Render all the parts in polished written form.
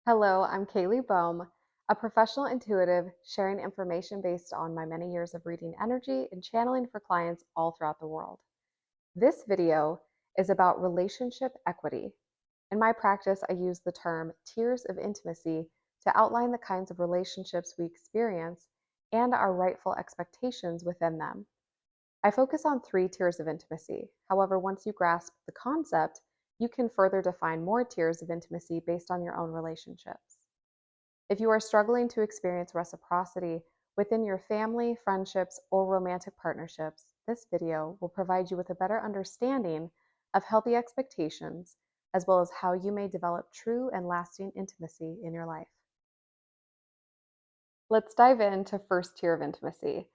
Hello, I'm Kaylee Bohm, a professional intuitive sharing information based on my many years of reading energy and channeling for clients all throughout the world. This video is about relationship equity. In my practice, I use the term tiers of intimacy to outline the kinds of relationships we experience and our rightful expectations within them. I focus on three tiers of intimacy. However, once you grasp the concept, you can further define more tiers of intimacy based on your own relationships. If you are struggling to experience reciprocity within your family, friendships, or romantic partnerships, this video will provide you with a better understanding of healthy expectations, as well as how you may develop true and lasting intimacy in your life. Let's dive into first tier of intimacy.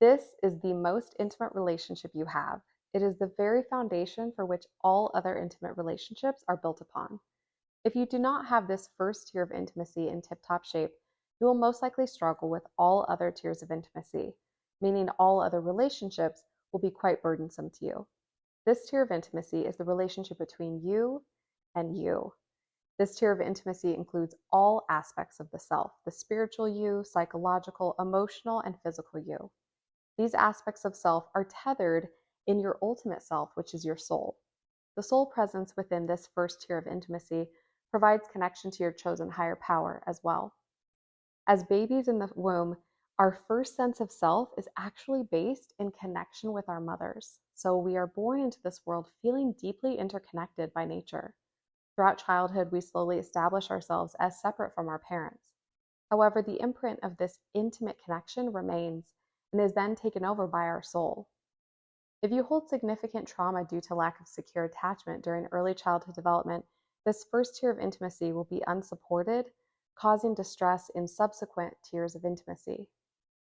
This is the most intimate relationship you have. It is the very foundation for which all other intimate relationships are built upon. If you do not have this first tier of intimacy in tip-top shape, you will most likely struggle with all other tiers of intimacy, meaning all other relationships will be quite burdensome to you. This tier of intimacy is the relationship between you and you. This tier of intimacy includes all aspects of the self, the spiritual you, psychological, emotional, and physical you. These aspects of self are tethered in your ultimate self, which is your soul. The soul presence within this first tier of intimacy provides connection to your chosen higher power as well. As babies in the womb, our first sense of self is actually based in connection with our mothers. So we are born into this world feeling deeply interconnected by nature. Throughout childhood, we slowly establish ourselves as separate from our parents. However, the imprint of this intimate connection remains and is then taken over by our soul. If you hold significant trauma due to lack of secure attachment during early childhood development, this first tier of intimacy will be unsupported, causing distress in subsequent tiers of intimacy.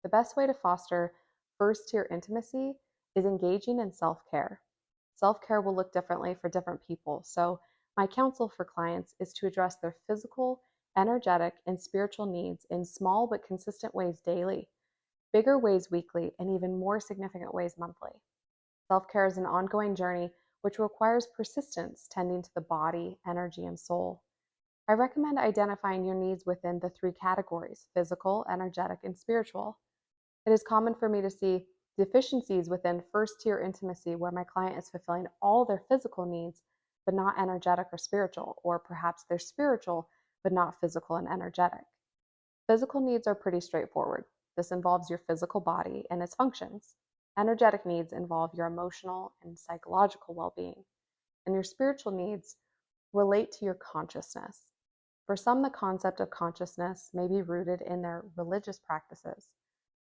The best way to foster first tier intimacy is engaging in self care. Self care will look differently for different people, so my counsel for clients is to address their physical, energetic, and spiritual needs in small but consistent ways daily, bigger ways weekly, and even more significant ways monthly. Self care is an ongoing journey which requires persistence tending to the body, energy, and soul. I recommend identifying your needs within the three categories: physical, energetic, and spiritual. It is common for me to see deficiencies within first tier intimacy where my client is fulfilling all their physical needs, but not energetic or spiritual, or perhaps they're spiritual, but not physical and energetic. Physical needs are pretty straightforward. This involves your physical body and its functions. Energetic needs involve your emotional and psychological well being. And your spiritual needs relate to your consciousness. For some, the concept of consciousness may be rooted in their religious practices,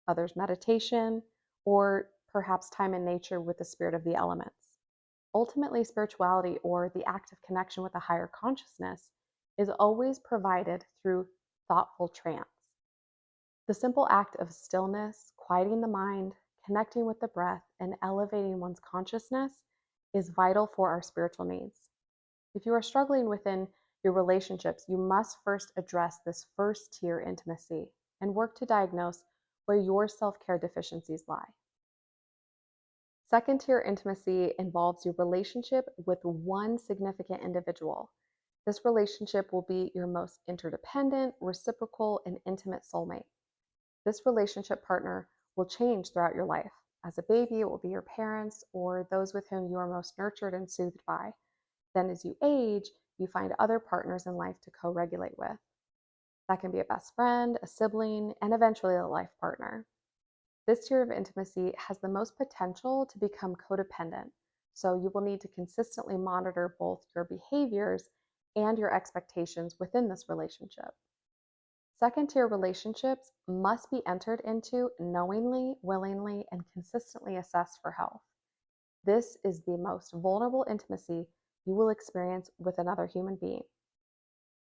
others, meditation, or perhaps time in nature with the spirit of the elements. Ultimately, spirituality, or the active connection with a higher consciousness, is always provided through thoughtful trance. The simple act of stillness, quieting the mind, connecting with the breath, and elevating one's consciousness is vital for our spiritual needs. If you are struggling within your relationships, you must first address this first tier intimacy and work to diagnose where your self care deficiencies lie. Second tier intimacy involves your relationship with one significant individual. This relationship will be your most interdependent, reciprocal, and intimate soulmate. This relationship partner will change throughout your life. As a baby, it will be your parents or those with whom you are most nurtured and soothed by. Then, as you age, you find other partners in life to co regulate with. That can be a best friend, a sibling, and eventually a life partner. This tier of intimacy has the most potential to become codependent, so you will need to consistently monitor both your behaviors and your expectations within this relationship. Second tier relationships must be entered into knowingly, willingly, and consistently assessed for health. This is the most vulnerable intimacy you will experience with another human being.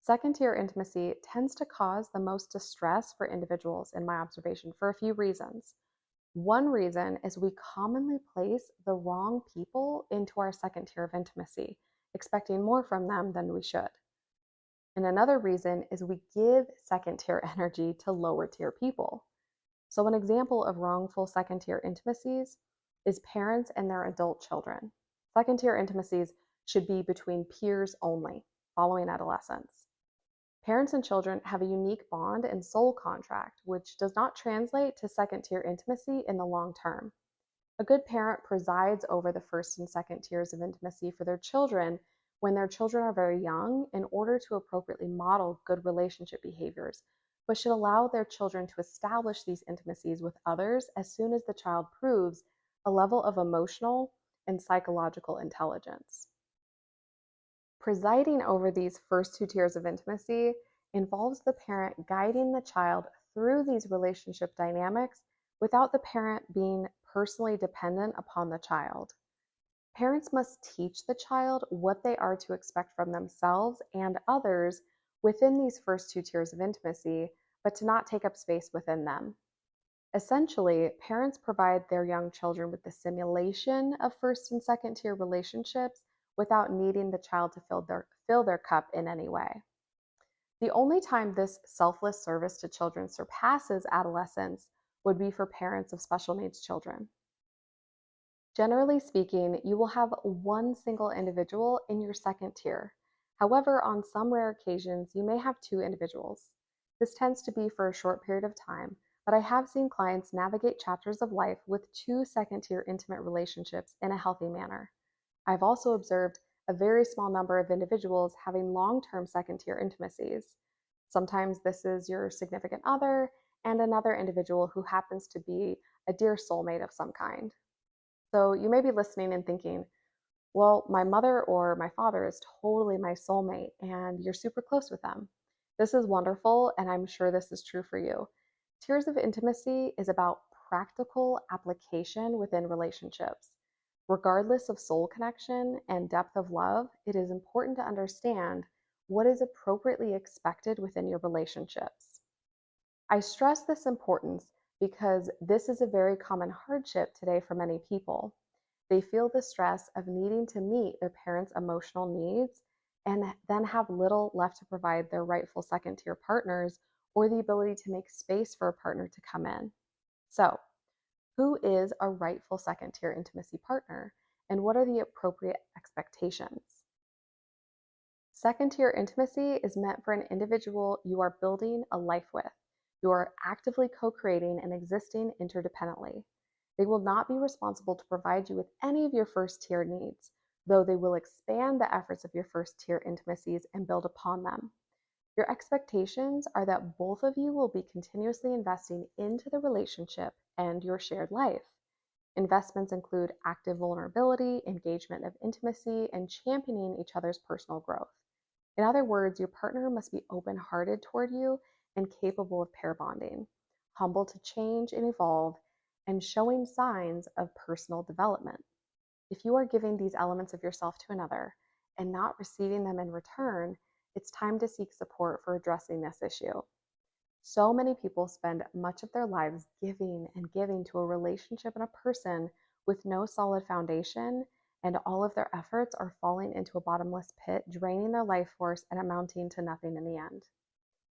Second tier intimacy tends to cause the most distress for individuals, in my observation, for a few reasons. One reason is we commonly place the wrong people into our second tier of intimacy, expecting more from them than we should. And another reason is we give second tier energy to lower tier people. So, an example of wrongful second tier intimacies is parents and their adult children. Second tier intimacies should be between peers only, following adolescence. Parents and children have a unique bond and soul contract, which does not translate to second tier intimacy in the long term. A good parent presides over the first and second tiers of intimacy for their children when their children are very young in order to appropriately model good relationship behaviors, but should allow their children to establish these intimacies with others as soon as the child proves a level of emotional and psychological intelligence. Presiding over these first two tiers of intimacy involves the parent guiding the child through these relationship dynamics without the parent being personally dependent upon the child. Parents must teach the child what they are to expect from themselves and others within these first two tiers of intimacy, but to not take up space within them. Essentially, parents provide their young children with the simulation of first and second tier relationships without needing the child to fill their cup in any way. The only time this selfless service to children surpasses adolescence would be for parents of special needs children. Generally speaking, you will have one single individual in your second tier. However, on some rare occasions, you may have two individuals. This tends to be for a short period of time, but I have seen clients navigate chapters of life with two second tier intimate relationships in a healthy manner. I've also observed a very small number of individuals having long-term second-tier intimacies. Sometimes this is your significant other and another individual who happens to be a dear soulmate of some kind. So you may be listening and thinking, well, my mother or my father is totally my soulmate and you're super close with them. This is wonderful, and I'm sure this is true for you. Tiers of intimacy is about practical application within relationships. Regardless of soul connection and depth of love, it is important to understand what is appropriately expected within your relationships. I stress this importance because this is a very common hardship today for many people. They feel the stress of needing to meet their parents' emotional needs and then have little left to provide their rightful second tier partners or the ability to make space for a partner to come in. So, who is a rightful second tier intimacy partner, and what are the appropriate expectations? Second tier intimacy is meant for an individual you are building a life with. You are actively co-creating and existing interdependently. They will not be responsible to provide you with any of your first tier needs, though they will expand the efforts of your first tier intimacies and build upon them. Your expectations are that both of you will be continuously investing into the relationship and your shared life. Investments include active vulnerability, engagement of intimacy, and championing each other's personal growth. In other words, your partner must be open-hearted toward you and capable of pair bonding, humble to change and evolve, and showing signs of personal development. If you are giving these elements of yourself to another and not receiving them in return, it's time to seek support for addressing this issue. So many people spend much of their lives giving and giving to a relationship and a person with no solid foundation, and all of their efforts are falling into a bottomless pit, draining their life force and amounting to nothing in the end.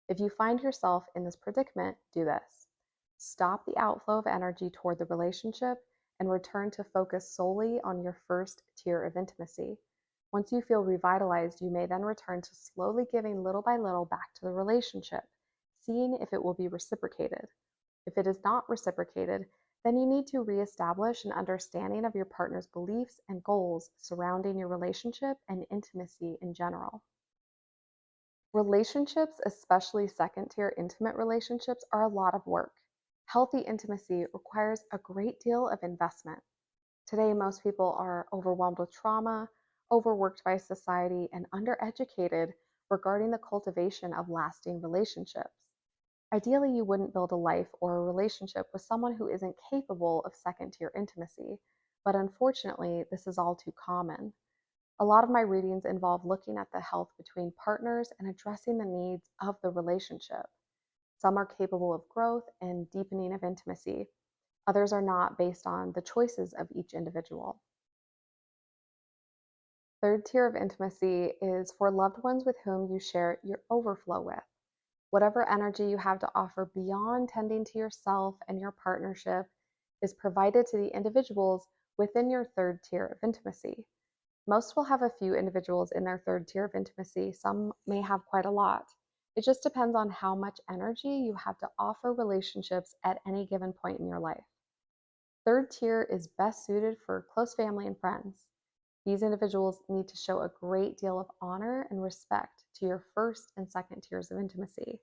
If you find yourself in this predicament, do this. Stop the outflow of energy toward the relationship and return to focus solely on your first tier of intimacy. Once you feel revitalized, you may then return to slowly giving little by little back to the relationship, seeing if it will be reciprocated. If it is not reciprocated, then you need to reestablish an understanding of your partner's beliefs and goals surrounding your relationship and intimacy in general. Relationships, especially second-tier intimate relationships, are a lot of work. Healthy intimacy requires a great deal of investment. Today, most people are overwhelmed with trauma, overworked by society, and undereducated regarding the cultivation of lasting relationships. Ideally, you wouldn't build a life or a relationship with someone who isn't capable of second-tier intimacy, but unfortunately, this is all too common. A lot of my readings involve looking at the health between partners and addressing the needs of the relationship. Some are capable of growth and deepening of intimacy. Others are not, based on the choices of each individual. Third tier of intimacy is for loved ones with whom you share your overflow with. Whatever energy you have to offer beyond tending to yourself and your partnership is provided to the individuals within your third tier of intimacy. Most will have a few individuals in their third tier of intimacy. Some may have quite a lot. It just depends on how much energy you have to offer relationships at any given point in your life. Third tier is best suited for close family and friends. These individuals need to show a great deal of honor and respect to your first and second tiers of intimacy.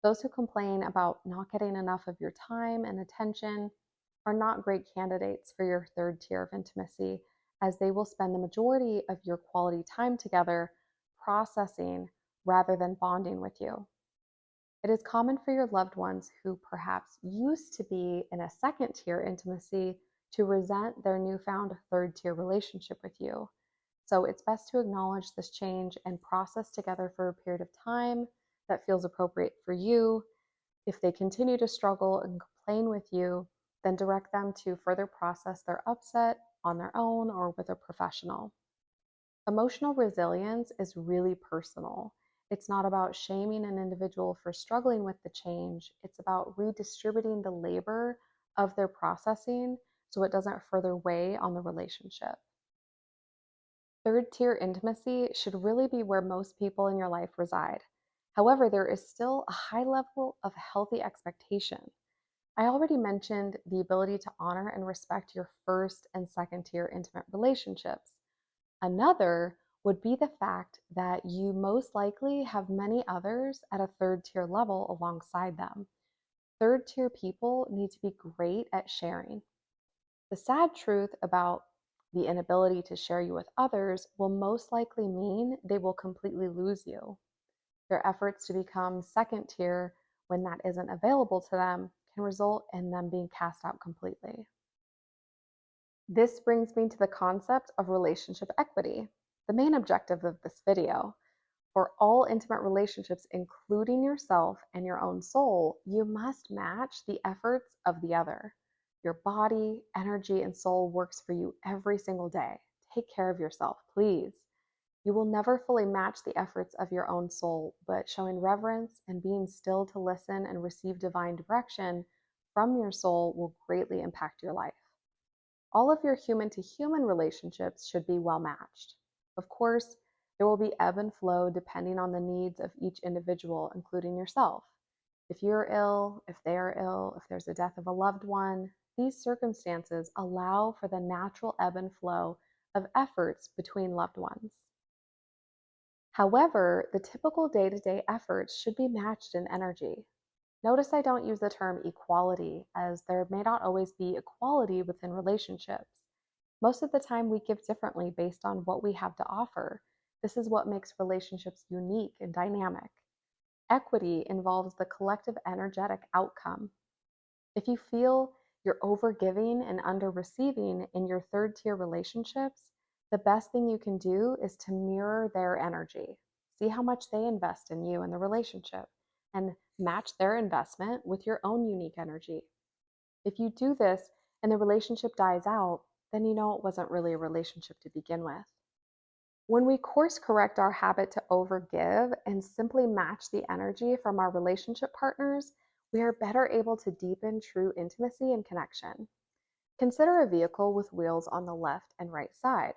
Those who complain about not getting enough of your time and attention are not great candidates for your third tier of intimacy, as they will spend the majority of your quality time together processing rather than bonding with you. It is common for your loved ones who perhaps used to be in a second tier intimacy to resent their newfound third tier relationship with you. So it's best to acknowledge this change and process together for a period of time that feels appropriate for you. If they continue to struggle and complain with you, then direct them to further process their upset on their own or with a professional. Emotional resilience is really personal. It's not about shaming an individual for struggling with the change. It's about redistributing the labor of their processing so it doesn't further weigh on the relationship. Third tier intimacy should really be where most people in your life reside. However, there is still a high level of healthy expectation. I already mentioned the ability to honor and respect your first and second tier intimate relationships. Another would be the fact that you most likely have many others at a third tier level alongside them. Third tier people need to be great at sharing. The sad truth about the inability to share you with others will most likely mean they will completely lose you. Their efforts to become second tier when that isn't available to them can result in them being cast out completely. This brings me to the concept of relationship equity, the main objective of this video. For all intimate relationships, including yourself and your own soul, you must match the efforts of the other. Your body, energy, and soul works for you every single day. Take care of yourself, please. You will never fully match the efforts of your own soul, but showing reverence and being still to listen and receive divine direction from your soul will greatly impact your life. All of your human-to-human relationships should be well matched. Of course, there will be ebb and flow depending on the needs of each individual, including yourself. If you're ill, if they are ill, if there's a death of a loved one, these circumstances allow for the natural ebb and flow of efforts between loved ones. However, the typical day-to-day efforts should be matched in energy. Notice I don't use the term equality, as there may not always be equality within relationships. Most of the time, we give differently based on what we have to offer. This is what makes relationships unique and dynamic. Equity involves the collective energetic outcome. If you feel you're over-giving and under-receiving in your third-tier relationships, the best thing you can do is to mirror their energy. See how much they invest in you and the relationship, and match their investment with your own unique energy. If you do this and the relationship dies out, then you know it wasn't really a relationship to begin with. When we course correct our habit to overgive and simply match the energy from our relationship partners, we are better able to deepen true intimacy and connection. Consider a vehicle with wheels on the left and right side.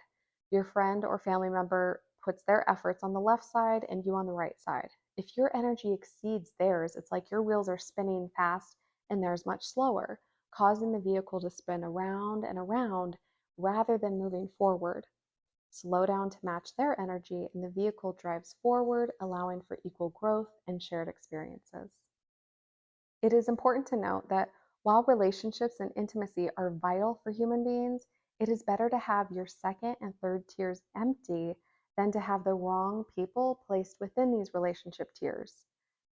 Your friend or family member puts their efforts on the left side and you on the right side. If your energy exceeds theirs, it's like your wheels are spinning fast and theirs much slower, causing the vehicle to spin around and around rather than moving forward. Slow down to match their energy, and the vehicle drives forward, allowing for equal growth and shared experiences. It is important to note that while relationships and intimacy are vital for human beings, it is better to have your second and third tiers empty than to have the wrong people placed within these relationship tiers.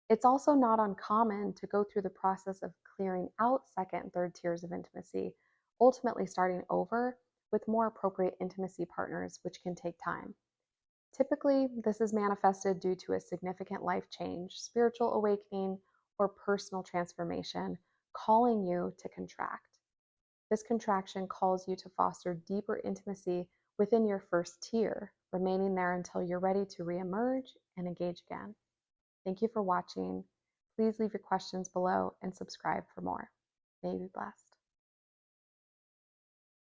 It's also not uncommon to go through the process of clearing out second and third tiers of intimacy, ultimately starting over with more appropriate intimacy partners, which can take time. Typically, this is manifested due to a significant life change, spiritual awakening, or personal transformation, calling you to contract. This contraction calls you to foster deeper intimacy within your first tier, remaining there until you're ready to reemerge and engage again. Thank you for watching. Please leave your questions below and subscribe for more. May you be blessed.